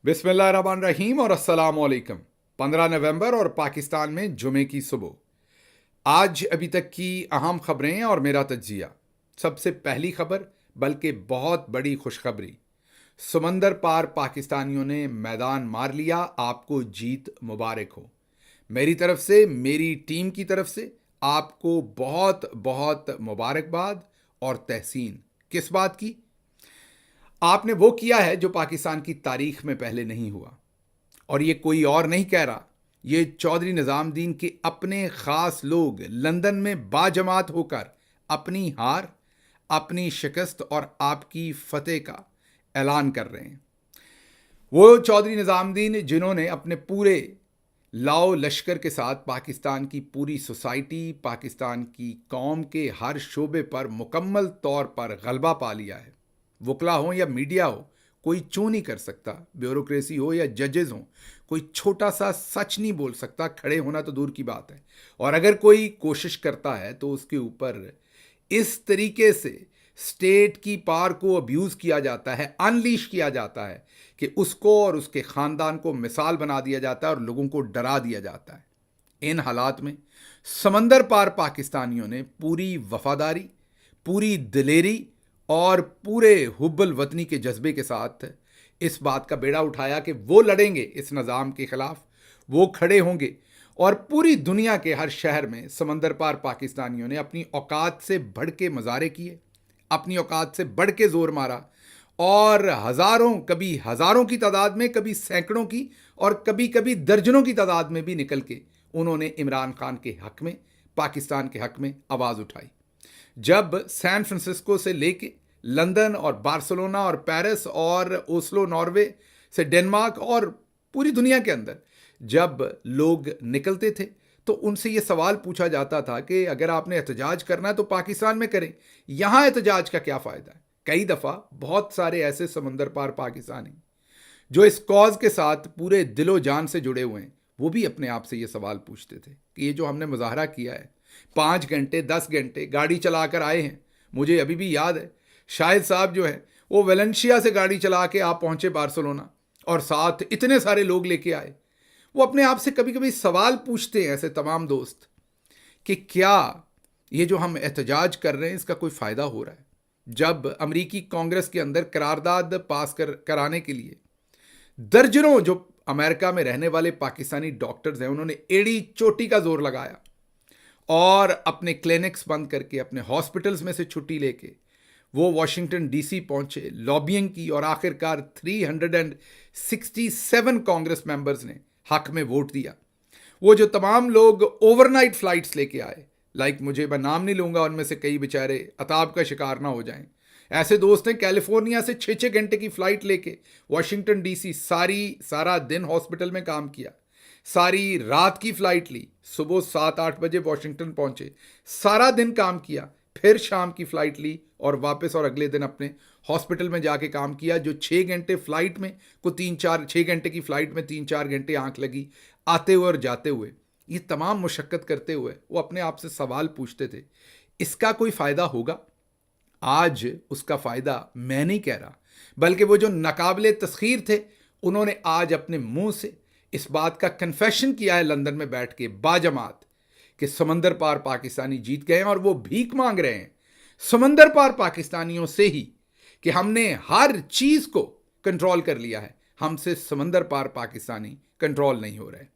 बिस्मिल्लाहिर्रहमानिर्रहीम और अस्सलाम वालेकुम। 15 नवंबर और पाकिस्तान में जुमे की सुबह। आज अभी तक की अहम खबरें और मेरा तज्जिया। सबसे पहली खबर, बल्कि बहुत बड़ी खुशखबरी, समंदर पार पाकिस्तानियों ने मैदान मार लिया। आपको जीत मुबारक हो। मेरी तरफ से, मेरी टीम की तरफ से आपको बहुत बहुत मुबारकबाद और तहसीन। किस बात की? आपने वो किया है जो पाकिस्तान की तारीख में पहले नहीं हुआ। और ये कोई और नहीं कह रहा, ये चौधरी निज़ामुद्दीन के अपने ख़ास लोग लंदन में बाजमात होकर अपनी हार, अपनी शिकस्त और आपकी फतेह का ऐलान कर रहे हैं। वो चौधरी निज़ामुद्दीन जिन्होंने अपने पूरे लाओ लश्कर के साथ पाकिस्तान की पूरी सोसाइटी, पाकिस्तान की कौम के हर शोबे पर मुकम्मल तौर पर गलबा पा लिया है। वकला हो या मीडिया हो, कोई चू नहीं कर सकता। ब्यूरोक्रेसी हो या जजेस हो, कोई छोटा सा सच नहीं बोल सकता। खड़े होना तो दूर की बात है, और अगर कोई कोशिश करता है तो उसके ऊपर इस तरीके से स्टेट की पावर को अब्यूज़ किया जाता है, अनलीश किया जाता है कि उसको और उसके ख़ानदान को मिसाल बना दिया जाता है और लोगों को डरा दिया जाता है। इन हालात में समंदर पार पाकिस्तानियों ने पूरी वफादारी, पूरी दिलेरी और पूरे हुब्बुल वतनी के जज्बे के साथ इस बात का बेड़ा उठाया कि वो लड़ेंगे इस निज़ाम के ख़िलाफ़, वो खड़े होंगे। और पूरी दुनिया के हर शहर में समंदर पार पाकिस्तानियों ने अपनी औकात से बढ़ के मुजाहरे किए, अपनी औकात से बढ़ के ज़ोर मारा, और हज़ारों, कभी हज़ारों की तादाद में, कभी सैकड़ों की और कभी कभी दर्जनों की तादाद में भी निकल के उन्होंने इमरान खान के हक़ में, पाकिस्तान के हक़ में आवाज़ उठाई। जब सैन फ्रांसिस्को से लेके लंदन और बार्सिलोना और पेरिस और ओस्लो नॉर्वे से डेनमार्क और पूरी दुनिया के अंदर जब लोग निकलते थे तो उनसे ये सवाल पूछा जाता था कि अगर आपने एहतजाज करना है तो पाकिस्तान में करें, यहाँ एहतजाज का क्या फ़ायदा है। कई दफ़ा बहुत सारे ऐसे समंदर पार पाकिस्तानी जो इस कॉज के साथ पूरे दिलो जान से जुड़े हुए हैं, वो भी अपने आप से ये सवाल पूछते थे कि ये जो हमने मुजाहरा किया है, 5 घंटे 10 घंटे गाड़ी चलाकर आए हैं। मुझे अभी भी याद है, शाहिद साहब जो है वो वेलेंशिया से गाड़ी चला के आप पहुंचे बार्सिलोना, और साथ इतने सारे लोग लेके आए। वो अपने आप से कभी कभी सवाल पूछते हैं, ऐसे तमाम दोस्त, कि क्या ये जो हम एहतजाज कर रहे हैं इसका कोई फ़ायदा हो रहा है। जब अमरीकी कांग्रेस के अंदर करारदाद पास कराने के लिए दर्जनों जो अमेरिका में रहने वाले पाकिस्तानी डॉक्टर्स हैं, उन्होंने एड़ी चोटी का जोर लगाया और अपने क्लिनिक्स बंद करके, अपने हॉस्पिटल्स में से छुट्टी लेके वो वॉशिंगटन डीसी पहुंचे, लॉबिंग की, और आखिरकार 367 कांग्रेस मेंबर्स ने हक में वोट दिया। वो जो तमाम लोग ओवरनाइट फ्लाइट्स लेके आए, मैं नाम नहीं लूँगा, उनमें से कई बेचारे अताब का शिकार ना हो जाएं। ऐसे दोस्त हैं कैलिफोर्निया से 6-6 घंटे की फ़्लाइट लेके वॉशिंगटन डीसी सारा दिन हॉस्पिटल में काम किया, सारी रात की फ़्लाइट ली, सुबह 7-8 बजे वॉशिंगटन पहुंचे, सारा दिन काम किया, फिर शाम की फ़्लाइट ली और वापस, और अगले दिन अपने हॉस्पिटल में जाके काम किया। जो 6 घंटे फ़्लाइट में को 6 घंटे की फ़्लाइट में 3-4 घंटे आंख लगी आते हुए और जाते हुए, ये तमाम मुशक्क़त करते हुए वो अपने आप से सवाल पूछते थे, इसका कोई फ़ायदा होगा? आज उसका फ़ायदा मैं नहीं कह रहा, बल्कि वो जो नाकाबिले तस्खीर थे, उन्होंने आज अपने मुंह से इस बात का कन्फेशन किया है लंदन में बैठ के बाजमात कि समंदर पार पाकिस्तानी जीत गए हैं, और वो भीख मांग रहे हैं समंदर पार पाकिस्तानियों से ही कि हमने हर चीज़ को कंट्रोल कर लिया है, हमसे समंदर पार पाकिस्तानी कंट्रोल नहीं हो रहे।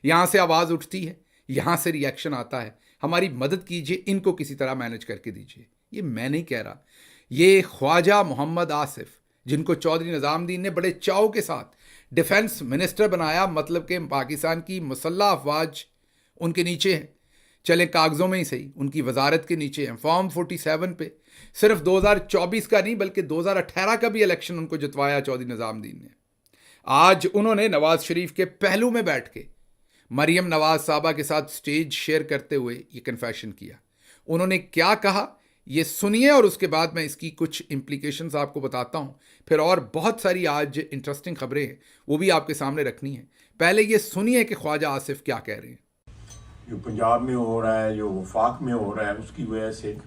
यहाँ से आवाज़ उठती है, यहाँ से रिएक्शन आता है, हमारी मदद कीजिए, इनको किसी तरह मैनेज करके दीजिए। ये मैं नहीं कह रहा, ये ख्वाजा मोहम्मद आसिफ, जिनको चौधरी निज़ामुद्दीन ने बड़े चाव के साथ डिफेंस मिनिस्टर बनाया, मतलब कि पाकिस्तान की मुसल्लह अफवाज उनके नीचे हैं, चले कागज़ों में ही सही, उनकी वजारत के नीचे हैं। फॉर्म 47 पे सिर्फ 2024 का नहीं बल्कि 2018 का भी इलेक्शन उनको जितवाया चौधरी निज़ामुद्दीन ने। आज उन्होंने नवाज शरीफ के पहलू में बैठ के मरियम नवाज साहबा के साथ स्टेज शेयर करते हुए ये कन्फेशन किया। उन्होंने क्या कहा ये सुनिए, और उसके बाद मैं इसकी कुछ इम्प्लीकेशंस आपको बताता हूँ। फिर और बहुत सारी आज इंटरेस्टिंग खबरें हैं, वो भी आपके सामने रखनी है। पहले ये सुनिए कि ख्वाजा आसिफ क्या कह रहे हैं। जो पंजाब में हो रहा है, जो वफाक में हो रहा है, उसकी वजह से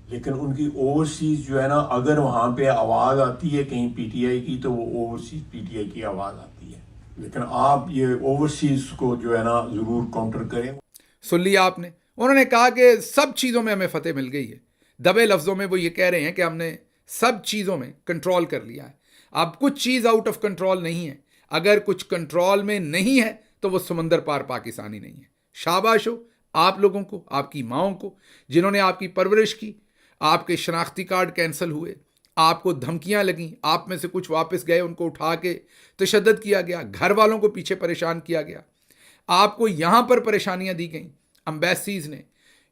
लेकिन उनकी ओवरसीज जो है ना, अगर वहाँ पे आवाज़ आती है कहीं पीटीआई की, तो वो ओवरसीज पीटीआई की आवाज़ आती है। लेकिन आप ये ओवरसीज को जो है ना ज़रूर काउंटर करें। सुन लिया आपने, उन्होंने कहा कि सब चीज़ों में हमें फतेह मिल गई है। दबे लफ्ज़ों में वो ये कह रहे हैं कि हमने सब चीज़ों में कंट्रोल कर लिया है। अब कुछ चीज़ आउट ऑफ कंट्रोल नहीं है। अगर कुछ कंट्रोल में नहीं है तो वो समंदर पार पाकिस्तानी नहीं है। शाबाश हो आप लोगों को, आपकी माओं को, जिन्होंने आपकी परवरिश की। आपके शनाख्ती कार्ड कैंसिल हुए, आपको धमकियां लगीं, आप में से कुछ वापस गए, उनको उठा के तशद्दुद किया गया, घर वालों को पीछे परेशान किया गया, आपको यहां पर परेशानियां दी गई। एम्बेसीज ने,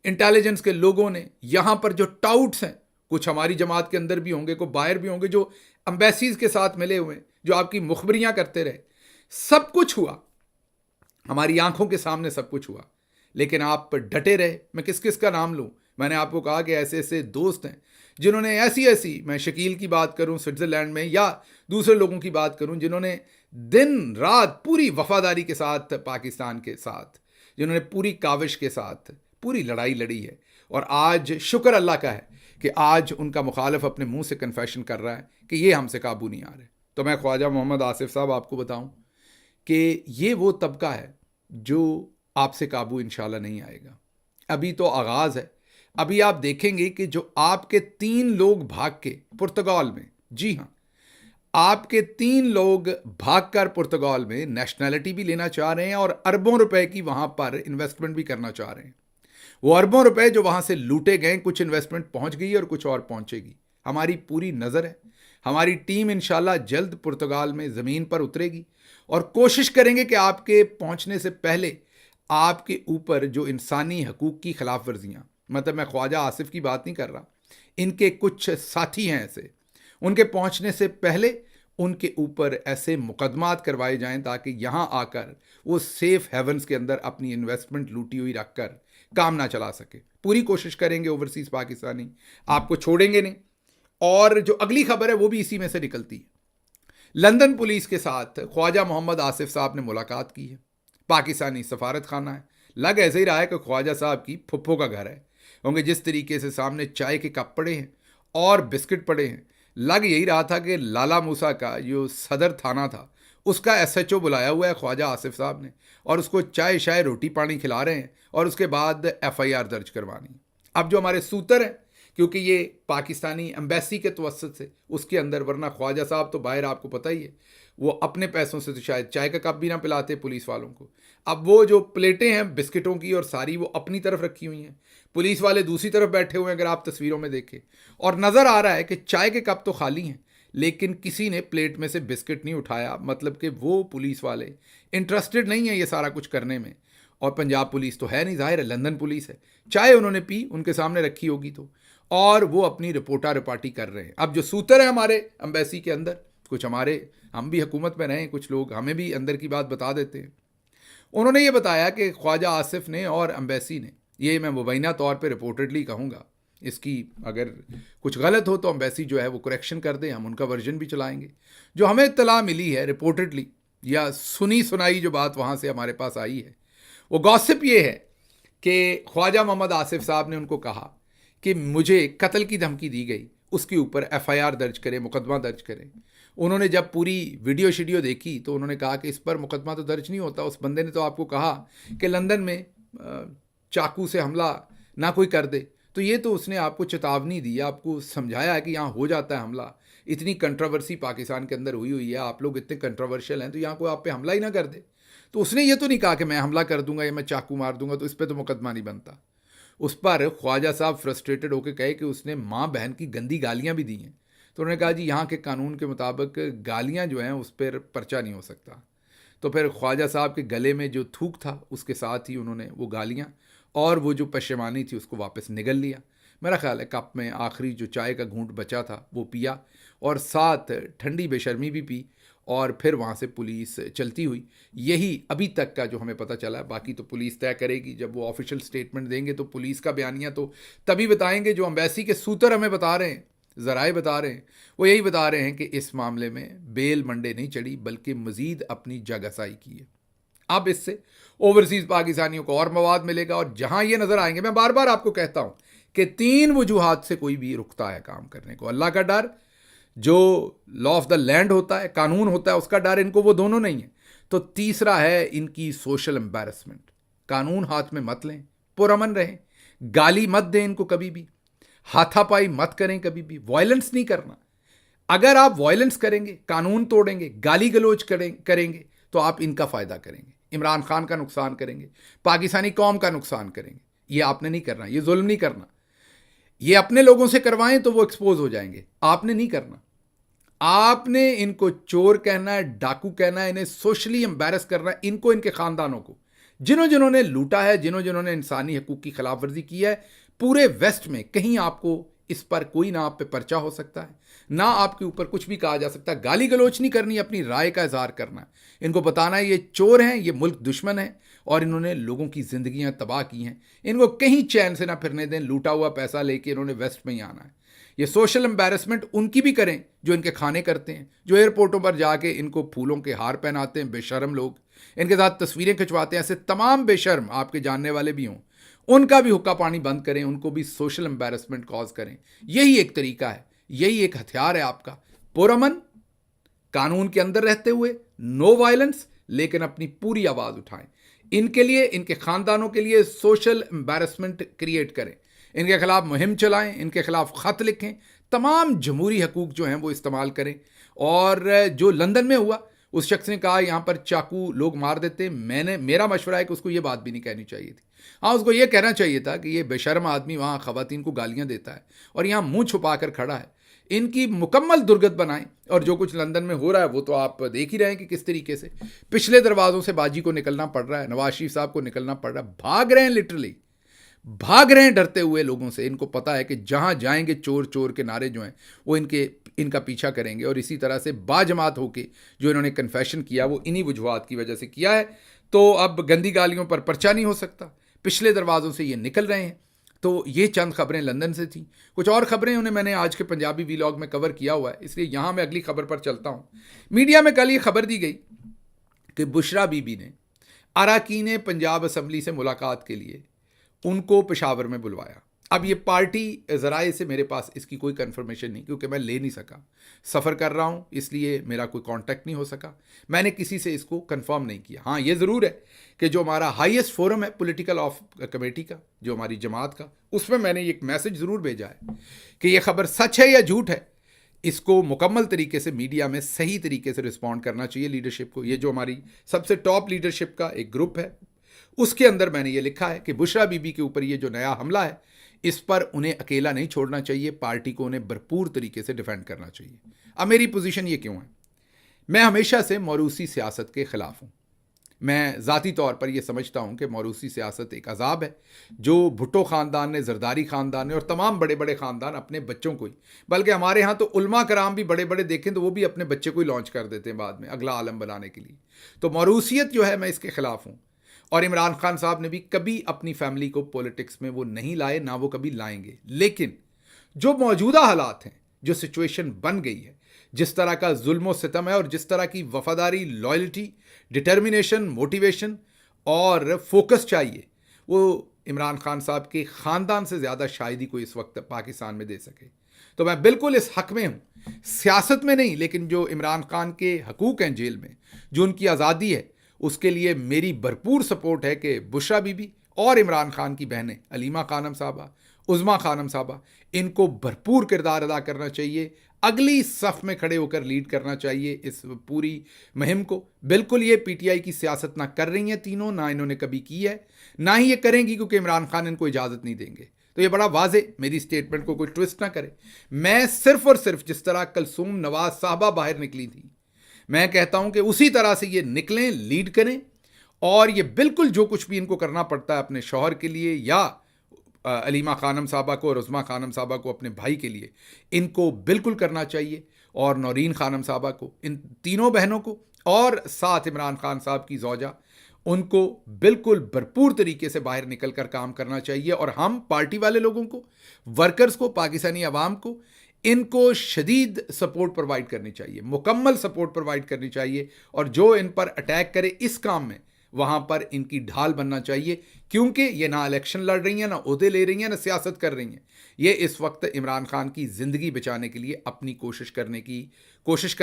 इंटेलिजेंस के लोगों ने, यहां पर जो टाउट्स हैं, कुछ हमारी जमात के अंदर भी होंगे, कुछ बाहर भी होंगे, जो एम्बेसीज के साथ मिले हुए हैं, जो आपकी मुखबरियां करते रहे। सब कुछ हुआ, हमारी आंखों के सामने सब कुछ हुआ, लेकिन आप डटे रहे। मैं किस किस का नाम लूं? मैंने आपको कहा कि ऐसे ऐसे दोस्त हैं जिन्होंने ऐसी ऐसी, मैं शकील की बात करूं स्विट्ज़रलैंड में, या दूसरे लोगों की बात करूं, जिन्होंने दिन रात पूरी वफादारी के साथ पाकिस्तान के साथ, जिन्होंने पूरी काविश के साथ पूरी लड़ाई लड़ी है। और आज शुक्र अल्लाह का है कि आज उनका मुखालिफ अपने मुंह से कन्फेशन कर रहा है कि ये हमसे काबू नहीं आ रहे। तो मैं ख्वाजा मोहम्मद आसिफ साहब आपको बताऊं कि ये वो तबका है जो आपसे काबू इंशाल्लाह नहीं आएगा। अभी तो आगाज़ है। अभी आप देखेंगे कि जो आपके 3 लोग भाग के पुर्तगाल में, जी हाँ, आपके 3 लोग भागकर पुर्तगाल में नेशनैलिटी भी लेना चाह रहे हैं और अरबों रुपए की वहां पर इन्वेस्टमेंट भी करना चाह रहे हैं। वो अरबों रुपए जो वहां से लूटे गए, कुछ इन्वेस्टमेंट पहुंच गई और कुछ और पहुंचेगी। हमारी पूरी नज़र है। हमारी टीम इंशाल्लाह जल्द पुर्तगाल में ज़मीन पर उतरेगी और कोशिश करेंगे कि आपके पहुंचने से पहले आपके ऊपर जो इंसानी हकूक़ की खिलाफ वर्जियाँ, मतलब मैं ख्वाजा आसिफ की बात नहीं कर रहा, इनके कुछ साथी हैं ऐसे, उनके पहुंचने से पहले उनके ऊपर ऐसे मुकदमात करवाए जाएं ताकि यहां आकर वो सेफ हेवन्स के अंदर अपनी इन्वेस्टमेंट लूटी हुई रखकर काम ना चला सके। पूरी कोशिश करेंगे ओवरसीज पाकिस्तानी, आपको छोड़ेंगे नहीं। और जो अगली खबर है वो भी इसी में से निकलती है। लंदन पुलिस के साथ ख्वाजा मोहम्मद आसिफ साहब ने मुलाकात की है। पाकिस्तानी सफारत खाना है। लग ऐसे ही रहा है कि ख्वाजा साहब की फुफ्फो का घर है, क्योंकि जिस तरीके से सामने चाय के कप पड़े हैं और बिस्किट पड़े हैं, लग यही रहा था कि लाला मूसा का जो सदर थाना था उसका एसएचओ बुलाया हुआ है ख्वाजा आसिफ साहब ने, और उसको चाय शाय रोटी पानी खिला रहे हैं और उसके बाद एफआईआर दर्ज करवानी। अब जो हमारे सूतर हैं, क्योंकि ये पाकिस्तानी एम्बेसी के तवस्सुत से उसके अंदर, वरना ख्वाजा साहब तो बाहर आपको पता ही है, वो अपने पैसों से तो शायद चाय का कप भी ना पिलाते पुलिस वालों को। अब वो जो प्लेटें हैं बिस्किटों की और सारी वो अपनी तरफ रखी हुई हैं, पुलिस वाले दूसरी तरफ बैठे हुए हैं, अगर आप तस्वीरों में देखें। और नज़र आ रहा है कि चाय के कप तो खाली हैं, लेकिन किसी ने प्लेट में से बिस्किट नहीं उठाया, मतलब कि वो पुलिस वाले इंटरेस्टेड नहीं है ये सारा कुछ करने में। और पंजाब पुलिस तो है नहीं, जाहिर है लंदन पुलिस है। चाय उन्होंने पी, उनके सामने रखी होगी तो, और वो अपनी रिपोर्टा रिपार्टी कर रहे हैं। अब जो सूतर है हमारे एम्बेसी के अंदर, कुछ हमारे, हम भी हुकूमत में रहे, कुछ लोग हमें भी अंदर की बात बता देते हैं। उन्होंने ये बताया कि ख्वाजा आसिफ ने और एम्बेसी ने, ये मैं मुबैना तौर पे रिपोर्टेडली कहूँगा, इसकी अगर कुछ गलत हो तो एम्बेसी जो है वो करेक्शन कर दे, हम उनका वर्जन भी चलाएंगे। जो हमें इत्तला मिली है रिपोर्टेडली, या सुनी सुनाई जो बात वहाँ से हमारे पास आई है, वो गॉसिप ये है कि ख्वाजा मोहम्मद आसिफ साहब ने उनको कहा कि मुझे कत्ल की धमकी दी गई, उसके ऊपर एफआईआर दर्ज करें, मुकदमा दर्ज करें। उन्होंने जब पूरी वीडियो शीडियो देखी तो उन्होंने कहा कि इस पर मुकदमा तो दर्ज नहीं होता, उस बंदे ने तो आपको कहा कि लंदन में चाकू से हमला ना कोई कर दे, तो ये तो उसने आपको चेतावनी दी, आपको समझाया है कि यहाँ हो जाता है हमला। इतनी कंट्रोवर्सी पाकिस्तान के अंदर हुई हुई है, आप लोग इतने कंट्रोवर्शियल हैं, तो यहाँ कोई आप पे हमला ही ना कर दे। तो उसने ये तो नहीं कहा कि मैं हमला कर दूंगा या मैं चाकू मार दूंगा तो इस पर तो मुकदमा नहीं बनता। उस पर ख्वाजा साहब फ्रस्ट्रेटेड होकर कहे कि उसने माँ बहन की गंदी गालियाँ भी दी हैं। तो उन्होंने कहा जी यहाँ के कानून के मुताबिक गालियाँ जो हैं उस पर पर्चा नहीं हो सकता। तो फिर ख्वाजा साहब के गले में जो थूक था उसके साथ ही उन्होंने वो गालियाँ और वो जो पशेमानी थी उसको वापस निगल लिया। मेरा ख्याल है कप में आखिरी जो चाय का घूंट बचा था वो पिया और साथ ठंडी बेशर्मी भी पी, और फिर वहाँ से पुलिस चलती हुई। यही अभी तक का जो हमें पता चला है, बाकी तो पुलिस तय करेगी। जब वो ऑफिशियल स्टेटमेंट देंगे तो पुलिस का बयानिया तो तभी बताएंगे। जो एम्बेसी के सूतर हमें बता रहे हैं, ज़राए बता रहे हैं, वो यही बता रहे हैं कि इस मामले में बेल मंडे नहीं चढ़ी बल्कि मज़ीद अपनी जगहसाई की है। अब इससे ओवरसीज़ पाकिस्तानियों को और मवाद मिलेगा, और जहाँ ये नज़र आएंगे, मैं बार बार आपको कहता हूँ कि 3 वजूहात से कोई भी रुकता है काम करने को। अल्लाह का डर, जो लॉ ऑफ द लैंड होता है, कानून होता है, उसका डर इनको वो दोनों नहीं है। तो तीसरा है इनकी सोशल एम्बैरसमेंट। कानून हाथ में मत लें, पुरअमन रहें, गाली मत दें इनको कभी भी, हाथापाई मत करें कभी भी, वायलेंस नहीं करना। अगर आप वायलेंस करेंगे, कानून तोड़ेंगे, गाली गलोच करेंगे तो आप इनका फायदा करेंगे, इमरान खान का नुकसान करेंगे, पाकिस्तानी कौम का नुकसान करेंगे। ये आपने नहीं करना, ये जुल्म नहीं करना। ये अपने लोगों से करवाएं तो वो एक्सपोज हो जाएंगे, आपने नहीं करना। आपने इनको चोर कहना है, डाकू कहना है, इन्हें सोशली एम्बैरस करना है, इनको, इनके खानदानों को, जिन्होंने लूटा है, जिन्होंने इंसानी हकूक की खिलाफ वर्जी की है। पूरे वेस्ट में कहीं आपको इस पर कोई ना आप पे पर्चा हो सकता है, ना आपके ऊपर कुछ भी कहा जा सकता है। गाली गलोच नहीं करनी, अपनी राय का इजहार करना है। इनको बताना है ये चोर हैं, ये मुल्क दुश्मन है और इन्होंने लोगों की जिंदगियां तबाह की हैं। इनको कहीं चैन से ना फिरने दें, लूटा हुआ पैसा लेके इन्होंने वेस्ट में ही आना है। ये सोशल एम्बैरसमेंट उनकी भी करें जो इनके खाने करते हैं, जो एयरपोर्टों पर जाके इनको फूलों के हार पहनाते हैं, बेशर्म लोग, इनके साथ तस्वीरें खिंचवाते हैं। ऐसे तमाम बेशर्म आपके जानने वाले भी हों, उनका भी हुक्का पानी बंद करें, उनको भी सोशल एम्बैरसमेंट कॉज करें। यही एक तरीका है, यही एक हथियार है आपका। पुरअमन, कानून के अंदर रहते हुए, नो वायलेंस, लेकिन अपनी पूरी आवाज उठाएं। इनके लिए, इनके खानदानों के लिए सोशल एम्बैरसमेंट क्रिएट करें, इनके खिलाफ मुहिम चलाएं, इनके खिलाफ खत लिखें, तमाम जमहूरी हकूक जो हैं वो इस्तेमाल करें। और जो लंदन में हुआ, उस शख्स ने कहा यहाँ पर चाकू लोग मार देते, मेरा मशवरा है कि उसको ये बात भी नहीं कहनी चाहिए थी। हाँ, उसको ये कहना चाहिए था कि ये बेशर्म आदमी वहाँ ख़वातीन को गालियाँ देता है और यहाँ मुंह छुपा कर खड़ा है। इनकी मुकम्मल दुर्गत बनाएं। और जो कुछ लंदन में हो रहा है वो तो आप देख ही रहे हैं कि किस तरीके से पिछले दरवाज़ों से बाजी को निकलना पड़ रहा है, नवाज शरीफ साहब को निकलना पड़ रहा है। भाग रहे हैं, लिटरली भाग रहे हैं डरते हुए लोगों से। इनको पता है कि जहाँ जाएंगे चोर चोर के नारे जो हैं वो इनका पीछा करेंगे। और इसी तरह से बाजमात होके जो इन्होंने कन्फेशन किया वो इन्हीं वजूहात की वजह से किया है। तो अब गंदी गालियों पर पर्चा नहीं हो सकता, पिछले दरवाज़ों से ये निकल रहे हैं। तो ये चंद खबरें लंदन से थी। कुछ और खबरें उन्हें मैंने आज के पंजाबी वीलॉग में कवर किया हुआ है, इसलिए यहाँ मैं अगली खबर पर चलता हूँ। मीडिया में कल ये खबर दी गई कि बुशरा बीबी ने अरकान पंजाब असम्बली से मुलाकात के लिए उनको पेशावर में बुलवाया। अब ये पार्टी ज़राए से मेरे पास इसकी कोई कंफर्मेशन नहीं, क्योंकि मैं ले नहीं सका, सफ़र कर रहा हूँ, इसलिए मेरा कोई कांटेक्ट नहीं हो सका। मैंने किसी से इसको कंफर्म नहीं किया। हाँ, ये ज़रूर है कि जो हमारा हाईएस्ट फोरम है पॉलिटिकल ऑफ कमेटी का, जो हमारी जमात का, उसमें मैंने एक मैसेज ज़रूर भेजा है कि ये खबर सच है या झूठ है। इसको मुकम्मल तरीके से मीडिया में सही तरीके से रिस्पॉन्ड करना चाहिए लीडरशिप को। ये जो हमारी सबसे टॉप लीडरशिप का एक ग्रुप है, उसके अंदर मैंने ये लिखा है कि बुशरा बीबी के ऊपर ये जो नया हमला है, इस पर उन्हें अकेला नहीं छोड़ना चाहिए, पार्टी को उन्हें भरपूर तरीके से डिफेंड करना चाहिए। अब मेरी पोजीशन ये क्यों है? मैं हमेशा से मौरूसी सियासत के ख़िलाफ़ हूँ। मैं ज़ाती तौर पर यह समझता हूँ कि मौरूसी सियासत एक अजाब है, जो भुट्टो ख़ानदान ने, जरदारी ख़ानदान ने और तमाम बड़े बड़े ख़ानदान अपने बच्चों को ही, बल्कि हमारे यहाँ तो उलमा कराम भी बड़े बड़े देखें तो वो भी अपने बच्चे को ही लॉन्च कर देते हैं बाद में अगला आलम बनाने के लिए। तो मौरूसियत जो है, मैं इसके ख़िलाफ़ हूँ। और इमरान खान साहब ने भी कभी अपनी फैमिली को पॉलिटिक्स में वो नहीं लाए, ना वो कभी लाएंगे। लेकिन जो मौजूदा हालात हैं, जो सिचुएशन बन गई है, जिस तरह का जुल्म सितम है और जिस तरह की वफादारी, लॉयल्टी, डिटर्मिनेशन, मोटिवेशन और फोकस चाहिए, वो इमरान खान साहब के ख़ानदान से ज़्यादा शायद ही कोई इस वक्त पाकिस्तान में दे सके। तो मैं बिल्कुल इस हक़ में हूँ, सियासत में नहीं, लेकिन जो इमरान खान के हकूक़ हैं जेल में, जो उनकी आज़ादी है, उसके लिए मेरी भरपूर सपोर्ट है कि बुशरा बीबी और इमरान खान की बहनें अलीमा खानम साहबा, उज़मा खानम साहबा, इनको भरपूर किरदार अदा करना चाहिए, अगली सफ़ में खड़े होकर लीड करना चाहिए इस पूरी मुहिम को। बिल्कुल ये पीटीआई की सियासत ना कर रही हैं तीनों, ना इन्होंने कभी की है, ना ही ये करेंगी, क्योंकि इमरान खान इनको इजाज़त नहीं देंगे। तो ये बड़ा वाजे, मेरी स्टेटमेंट को कोई ट्विस्ट ना करे। मैं सिर्फ और सिर्फ जिस तरह कलसूम नवाज साहबा बाहर निकली थी, मैं कहता हूं कि उसी तरह से ये निकलें, लीड करें। और ये बिल्कुल जो कुछ भी इनको करना पड़ता है अपने शौहर के लिए, या अलीमा खानम साहबा को और उज़मा खानम साहबा को अपने भाई के लिए, इनको बिल्कुल करना चाहिए। और नौरीन खानम साहबा को, इन तीनों बहनों को, और साथ इमरान खान साहब की ज़ौजा, उनको बिल्कुल भरपूर तरीके से बाहर निकल कर काम करना चाहिए। और हम पार्टी वाले लोगों को, वर्कर्स को, पाकिस्तानी अवाम को, इनको शदीद सपोर्ट प्रोवाइड करनी चाहिए, मुकम्मल सपोर्ट प्रोवाइड करनी चाहिए। और जो इन पर अटैक करे इस काम में, वहाँ पर इनकी ढाल बनना चाहिए, क्योंकि ये ना इलेक्शन लड़ रही हैं, ना ओहदे ले रही हैं, ना सियासत कर रही हैं। ये इस वक्त इमरान खान की ज़िंदगी बचाने के लिए अपनी कोशिश कर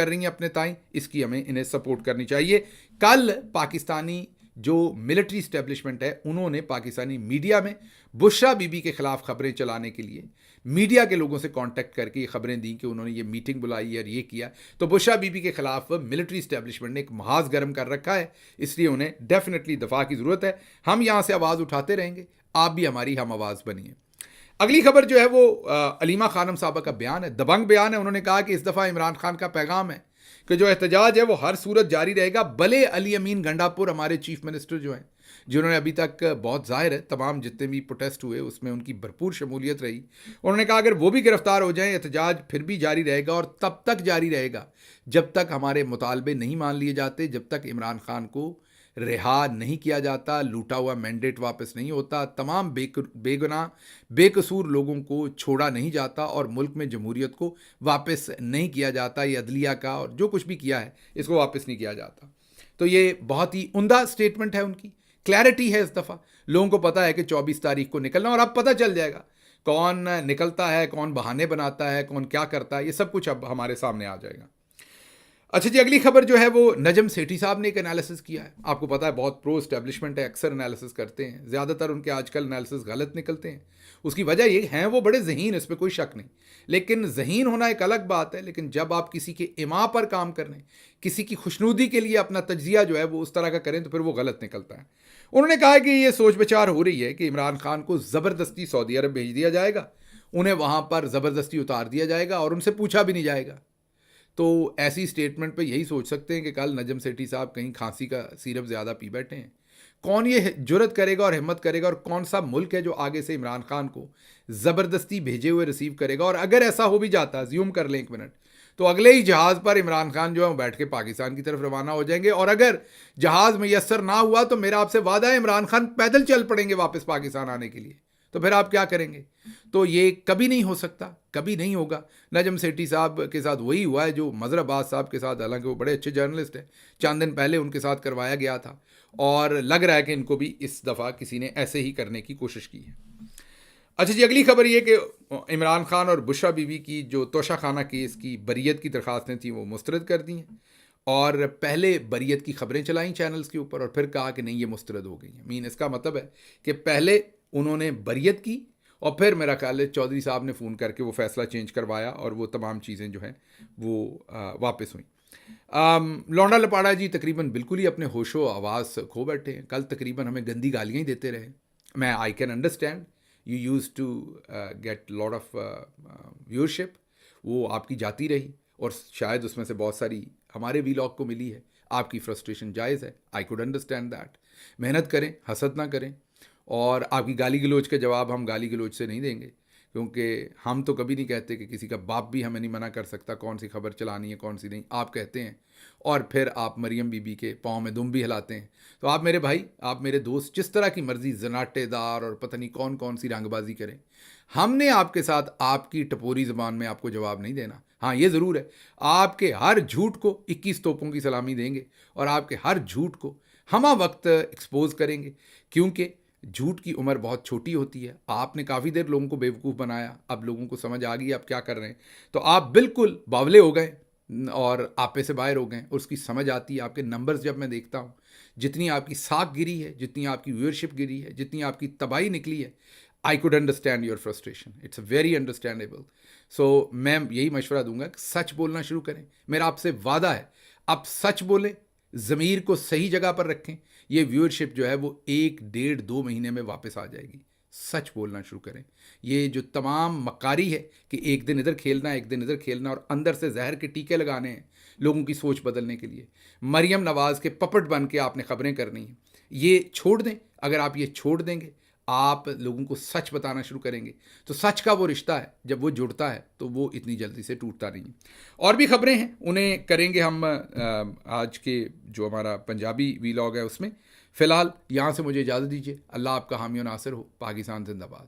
रही हैं अपने ताईं। इसकी हमें इन्हें सपोर्ट करनी चाहिए। कल पाकिस्तानी जो मिलिट्री इस्टेब्लिशमेंट है, उन्होंने पाकिस्तानी मीडिया में बुशरा बीबी के ख़िलाफ़ खबरें चलाने के लिए मीडिया के लोगों से कांटेक्ट करके ये खबरें दी कि उन्होंने ये मीटिंग बुलाई और ये किया। तो बुशरा बीबी के ख़िलाफ़ मिलिट्री इस्टेब्लिशमेंट ने एक महाज गर्म कर रखा है, इसलिए उन्हें डेफिनेटली दफ़ा की ज़रूरत है। हम यहाँ से आवाज़ उठाते रहेंगे, आप भी हमारी हम आवाज़ बनिए। अगली खबर जो है वो अलीमा खानम साहबा का बयान है, दबंग बयान है। उन्होंने कहा कि इस दफ़ा इमरान खान का पैगाम है कि जो एहतजाज है वो हर सूरत जारी रहेगा, भले अली अमीन गंडापुर हमारे चीफ मिनिस्टर जो हैं, जिन्होंने अभी तक बहुत ज़ाहिर है तमाम जितने भी प्रोटेस्ट हुए उसमें उनकी भरपूर शमूलियत रही, उन्होंने कहा अगर वो भी गिरफ्तार हो जाएं, एहतजाज फिर भी जारी रहेगा और तब तक जारी रहेगा जब तक हमारे मुतालबे नहीं मान लिए जाते, जब तक इमरान खान को रिहा नहीं किया जाता, लूटा हुआ मैंडेट वापस नहीं होता, तमाम बेगुनाह बेकसूर लोगों को छोड़ा नहीं जाता और मुल्क में जमहूरियत को वापस नहीं किया जाता, ये अदलिया का और जो कुछ भी किया है इसको वापस नहीं किया जाता। तो ये बहुत ही उम्दा स्टेटमेंट है उनकी, क्लैरिटी है इस दफ़ा। लोगों को पता है कि 24 तारीख को निकलना, और अब पता चल जाएगा कौन निकलता है, कौन बहाने बनाता है, कौन क्या करता है, ये सब कुछ अब हमारे सामने आ जाएगा। अच्छा जी, अगली खबर जो है वो नजम सेठी साहब ने एक एनालिसिस किया है। आपको पता है बहुत प्रो एस्टेब्लिशमेंट है, अक्सर एनालिसिस करते हैं, ज़्यादातर उनके आजकल एनालिसिस गलत निकलते हैं। उसकी वजह ये है वो बड़े ज़हीन, इस पर कोई शक नहीं, लेकिन ज़हीन होना एक अलग बात है, लेकिन जब आप किसी के इमा पर काम करने, किसी की खुशनुदी के लिए अपना तज्जिया जो है वो उस तरह का करें तो फिर वो गलत निकलता है। उन्होंने कहा कि ये सोच विचार हो रही है कि इमरान खान को ज़बरदस्ती सऊदी अरब भेज दिया जाएगा, उन्हें वहाँ पर ज़बरदस्ती उतार दिया जाएगा और उनसे पूछा भी नहीं जाएगा। तो ऐसी स्टेटमेंट पे यही सोच सकते हैं कि कल नजम सेठी साहब कहीं खांसी का सिरप ज़्यादा पी बैठे हैं। कौन ये जुर्रत करेगा और हिम्मत करेगा, और कौन सा मुल्क है जो आगे से इमरान खान को ज़बरदस्ती भेजे हुए रिसीव करेगा? और अगर ऐसा हो भी जाता, ज़्यूम कर लें एक मिनट, तो अगले ही जहाज़ पर इमरान खान जो है वो बैठ के पाकिस्तान की तरफ रवाना हो जाएंगे, और अगर जहाज़ मैसर ना हुआ तो मेरा आपसे वादा है इमरान खान पैदल चल पड़ेंगे वापस पाकिस्तान आने के लिए। तो फिर आप क्या करेंगे? तो ये कभी नहीं हो सकता, कभी नहीं होगा। नजम सेठी साहब के साथ वही हुआ है जो मज़हर अब्बास साहब के साथ, हालांकि वो बड़े अच्छे जर्नलिस्ट हैं, चंद दिन पहले उनके साथ करवाया गया था, और लग रहा है कि इनको भी इस दफ़ा किसी ने ऐसे ही करने की कोशिश की है। अच्छा जी, अगली खबर ये कि इमरान खान और बुशरा बीबी की जो तोशाखाना केस की बरीयत की दरख्वास्तें थी वो मुस्तरद कर दी हैं, और पहले बरीयत की खबरें चलाई चैनल्स के ऊपर और फिर कहा कि नहीं ये मुस्तरद हो गई हैं। इसका मतलब है कि पहले उन्होंने बरीयत की और फिर मेरा ख्याल है चौधरी साहब ने फ़ोन करके वो फ़ैसला चेंज करवाया और वो तमाम चीज़ें जो हैं वो वापस हुई। लौंडा लपाड़ा जी तकरीबन बिल्कुल ही अपने होशो आवाज़ खो बैठे हैं। कल तकरीबन हमें गंदी गालियाँ ही देते रहे। मैं I can understand, you use to get lot of viewership, वो आपकी जाती रही और शायद उसमें से बहुत सारी हमारे वीलॉग को मिली है। आपकी फ्रस्ट्रेशन जायज़ है, आई कुड अंडरस्टैंड दैट। मेहनत करें, हसद ना करें, और आपकी गाली गलोच के जवाब हम गाली गलोच से नहीं देंगे, क्योंकि हम तो कभी नहीं कहते कि किसी का बाप भी हमें नहीं मना कर सकता कौन सी खबर चलानी है कौन सी नहीं। आप कहते हैं और फिर आप मरियम बीबी के पाँव में दुम भी हिलाते हैं। तो आप मेरे भाई, आप मेरे दोस्त, जिस तरह की मर्ज़ी जनाटेदार और पता नहीं कौन कौन सी रंगबाजी करें, हमने आपके साथ आपकी टपोरी ज़बान में आपको जवाब नहीं देना। हाँ, ये ज़रूर है, आपके हर झूठ को 21 तोपों की सलामी देंगे और आपके हर झूठ को हम वक्त एक्सपोज करेंगे, क्योंकि झूठ की उम्र बहुत छोटी होती है। आपने काफ़ी देर लोगों को बेवकूफ़ बनाया, अब लोगों को समझ आ गई आप क्या कर रहे हैं, तो आप बिल्कुल बावले हो गए और आपे से बाहर हो गए। उसकी समझ आती है। आपके नंबर्स जब मैं देखता हूँ, जितनी आपकी साख गिरी है, जितनी आपकी व्यूअरशिप गिरी है, जितनी आपकी तबाही निकली है, I could understand your frustration, it's very understandable. So मैं यही मशवरा दूंगा कि सच बोलना शुरू करें। मेरा आपसे वादा है, आप सच बोलें, ज़मीर को सही जगह पर रखें, ये व्यूअरशिप जो है वो 1, 1.5, 2 महीने में वापस आ जाएगी। सच बोलना शुरू करें। ये जो तमाम मकारी है कि एक दिन इधर खेलना, एक दिन इधर खेलना और अंदर से जहर के टीके लगाने हैं लोगों की सोच बदलने के लिए, मरियम नवाज़ के पपट बन के आपने खबरें करनी हैं, ये छोड़ दें। अगर आप ये छोड़ देंगे, आप लोगों को सच बताना शुरू करेंगे, तो सच का वो रिश्ता है, जब वो जुड़ता है तो वो इतनी जल्दी से टूटता नहीं। और भी खबरें हैं, उन्हें करेंगे हम आज के जो हमारा पंजाबी वीलॉग है उसमें। फ़िलहाल यहाँ से मुझे इजाज़त दीजिए। अल्लाह आपका हामी और नासिर हो। पाकिस्तान जिंदाबाद।